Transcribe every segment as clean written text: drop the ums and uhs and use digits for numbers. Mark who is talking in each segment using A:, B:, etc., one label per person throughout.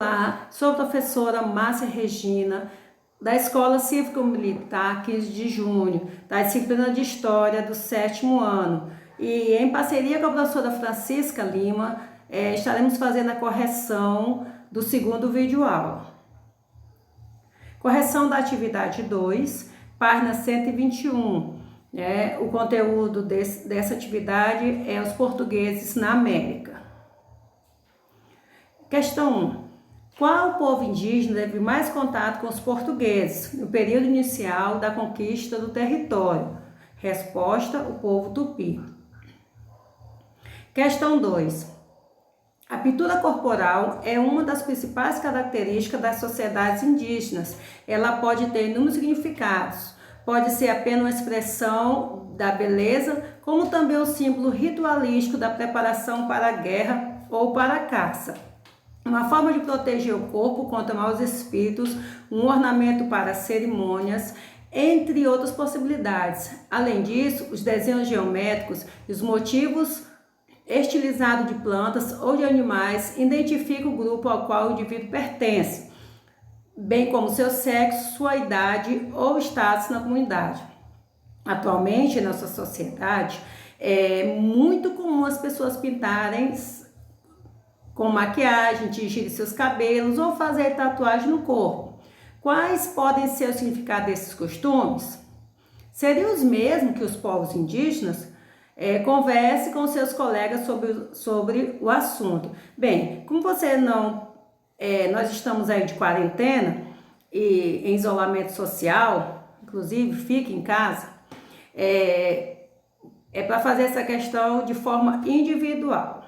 A: Olá, sou a professora Márcia Regina, da Escola Cívico-Militar 15 de junho, da disciplina de História do 7º ano. E em parceria com a professora Francisca Lima, estaremos fazendo a correção do 2º vídeo-aula. Correção da atividade 2, página 121. O conteúdo dessa atividade é os portugueses na América. Questão 1. Qual povo indígena teve mais contato com os portugueses no período inicial da conquista do território? Resposta: o povo tupi. Questão 2. A pintura corporal é uma das principais características das sociedades indígenas. Ela pode ter inúmeros significados. Pode ser apenas uma expressão da beleza, como também um símbolo ritualístico da preparação para a guerra ou para a caça. Uma forma de proteger o corpo contra maus espíritos, um ornamento para cerimônias, entre outras possibilidades. Além disso, os desenhos geométricos e os motivos estilizados de plantas ou de animais identificam o grupo ao qual o indivíduo pertence, bem como seu sexo, sua idade ou status na comunidade. Atualmente, em nossa sociedade, é muito comum as pessoas pintarem com maquiagem, tingir seus cabelos ou fazer tatuagem no corpo. Quais podem ser o significado desses costumes? Seriam os mesmos que os povos indígenas? Converse com seus colegas sobre o assunto. Bem, como você não... nós estamos aí de quarentena e em isolamento social, inclusive fique em casa, é para fazer essa questão de forma individual.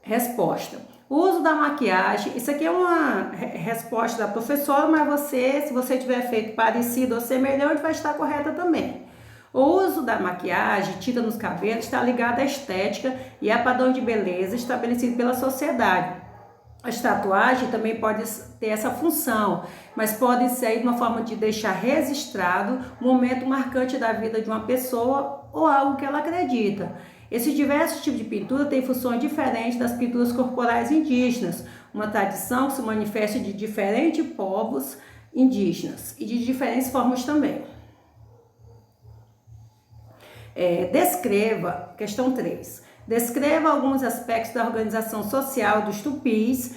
A: Resposta: o uso da maquiagem. Isso aqui é uma resposta da professora, mas se você tiver feito parecido ou semelhante, vai estar correta também. O uso da maquiagem, tinta nos cabelos, está ligado à estética e a padrão de beleza estabelecido pela sociedade. As tatuagens também podem ter essa função, mas podem ser uma forma de deixar registrado um momento marcante da vida de uma pessoa ou algo que ela acredita. Esses diversos tipos de pintura têm funções diferentes das pinturas corporais indígenas, uma tradição que se manifesta de diferentes povos indígenas e de diferentes formas também. Questão 3. Descreva alguns aspectos da organização social dos tupis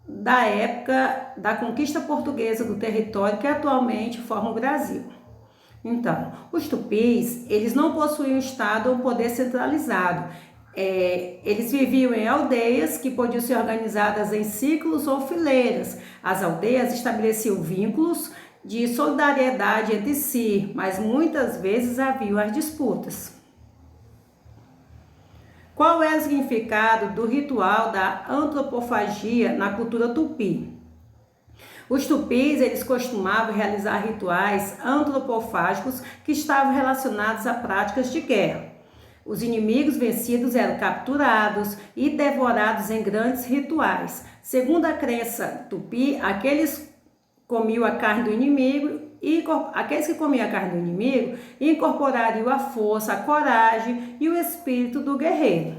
A: da época da conquista portuguesa do território que atualmente forma o Brasil. Então, os tupis, eles não possuíam estado ou poder centralizado. Eles viviam em aldeias que podiam ser organizadas em ciclos ou fileiras. As aldeias estabeleciam vínculos de solidariedade entre si, mas muitas vezes haviam as disputas. Qual é o significado do ritual da antropofagia na cultura tupi? Os tupis, eles costumavam realizar rituais antropofágicos que estavam relacionados a práticas de guerra. Os inimigos vencidos eram capturados e devorados em grandes rituais. Segundo a crença tupi, aqueles que comiam a carne do inimigo incorporariam a força, a coragem e o espírito do guerreiro.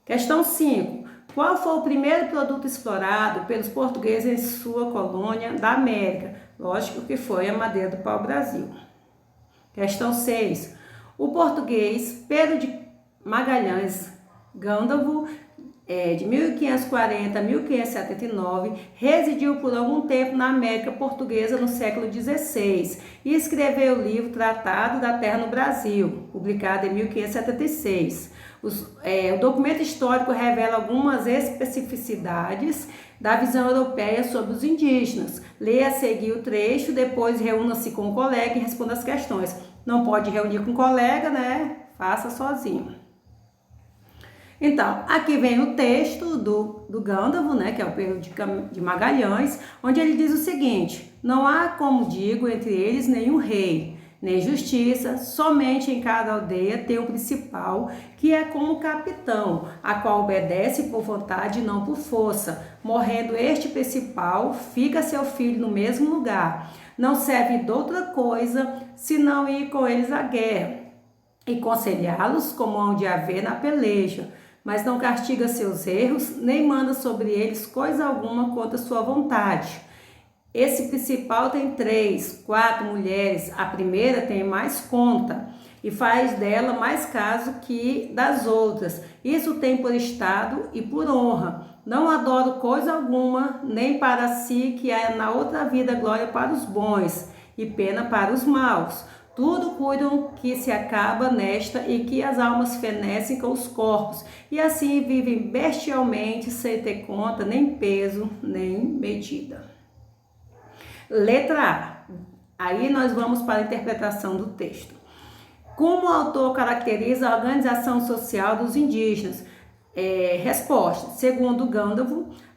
A: Questão 5. Qual foi o primeiro produto explorado pelos portugueses em sua colônia da América? Lógico que foi a madeira do pau-brasil. Questão 6. O português Pedro de Magalhães Gândavo, de 1540 a 1579, residiu por algum tempo na América Portuguesa no século XVI e escreveu o livro Tratado da Terra no Brasil, publicado em 1576. O documento histórico revela algumas especificidades da visão europeia sobre os indígenas. Leia a seguir o trecho, depois reúna-se com o colega e responda as questões. Não pode reunir com o colega, né? Faça sozinho. Então, aqui vem o texto do Gândavo, né, que é o Pedro de Magalhães, onde ele diz o seguinte: não há, como digo, entre eles nenhum rei. nem justiça, somente em cada aldeia tem um principal, que é como capitão, a qual obedece por vontade e não por força. Morrendo este principal, fica seu filho no mesmo lugar. Não serve de outra coisa, senão ir com eles à guerra, e conselhá-los como hão de haver na peleja, mas não castiga seus erros, nem manda sobre eles coisa alguma contra sua vontade. Esse principal tem 3, 4 mulheres, a primeira tem mais conta, e faz dela mais caso que das outras. Isso tem por estado e por honra. Não adoro coisa alguma, nem para si, que há na outra vida glória para os bons, e pena para os maus. Tudo cuidam que se acaba nesta e que as almas fenecem com os corpos, e assim vivem bestialmente, sem ter conta, nem peso, nem medida. Letra A. Aí nós vamos para a interpretação do texto. Como o autor caracteriza a organização social dos indígenas? Resposta. Segundo Gandalf,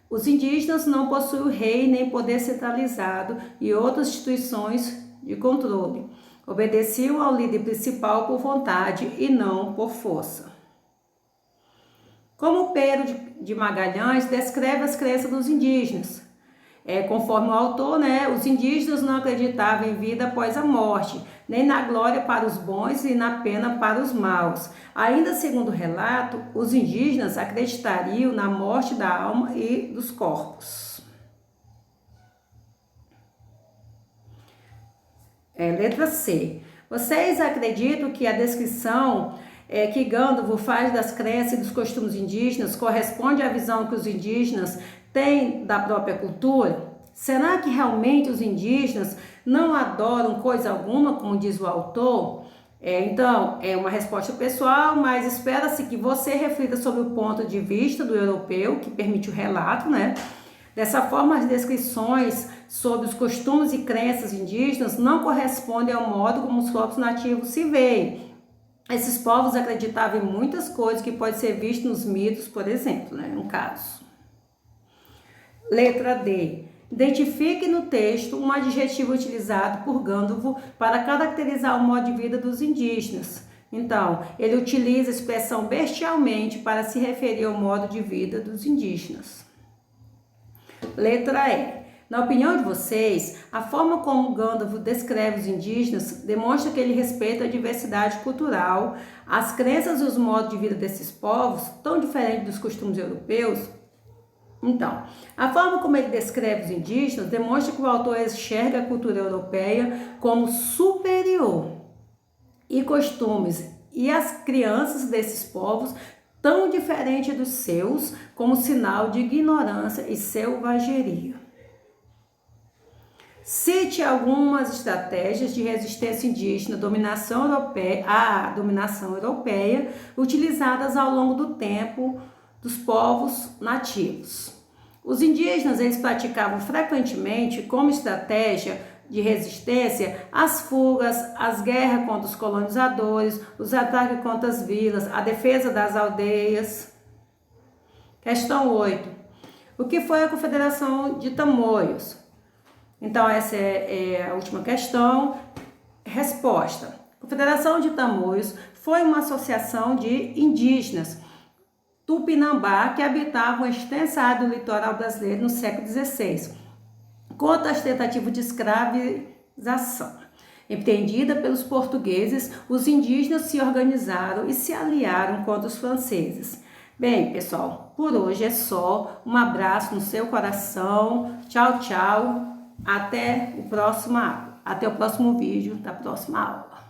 A: os indígenas não possuem rei nem poder centralizado e outras instituições de controle. Obedeciam ao líder principal por vontade e não por força. Como Pedro de Magalhães descreve as crenças dos indígenas. Conforme o autor, os indígenas não acreditavam em vida após a morte, nem na glória para os bons e na pena para os maus. Ainda segundo o relato, os indígenas acreditariam na morte da alma e dos corpos. Letra C. Vocês acreditam que a descrição que Gandalf faz das crenças e dos costumes indígenas corresponde à visão que os indígenas têm da própria cultura? Será que realmente os indígenas não adoram coisa alguma, como diz o autor? Então, é uma resposta pessoal, mas espera-se que você reflita sobre o ponto de vista do europeu, que permite o relato, Dessa forma, as descrições sobre os costumes e crenças indígenas não correspondem ao modo como os povos nativos se veem. Esses povos acreditavam em muitas coisas que pode ser visto nos mitos, por exemplo, um caso. Letra D. Identifique no texto um adjetivo utilizado por Gandalf para caracterizar o modo de vida dos indígenas. Então, ele utiliza a expressão bestialmente para se referir ao modo de vida dos indígenas. Letra E. Na opinião de vocês, a forma como Gandalf descreve os indígenas demonstra que ele respeita a diversidade cultural, as crenças e os modos de vida desses povos, tão diferentes dos costumes europeus? Então, a forma como ele descreve os indígenas demonstra que o autor enxerga a cultura europeia como superior e costumes e as crianças desses povos tão diferentes dos seus, como sinal de ignorância e selvageria. Cite algumas estratégias de resistência indígena à dominação europeia utilizadas ao longo do tempo dos povos nativos. Os indígenas eles praticavam frequentemente como estratégia de resistência as fugas, as guerras contra os colonizadores, os ataques contra as vilas, a defesa das aldeias. Questão 8. O que foi a Confederação de Tamoios? Então, essa é a última questão. Resposta. A Confederação de Tamoios foi uma associação de indígenas tupinambá que habitavam a extensa área do litoral brasileiro no século XVI, contra as tentativas de escravização. Empreendida pelos portugueses, os indígenas se organizaram e se aliaram contra os franceses. Bem, pessoal, por hoje é só. Um abraço no seu coração. Tchau, tchau. Até o próximo vídeo da próxima aula.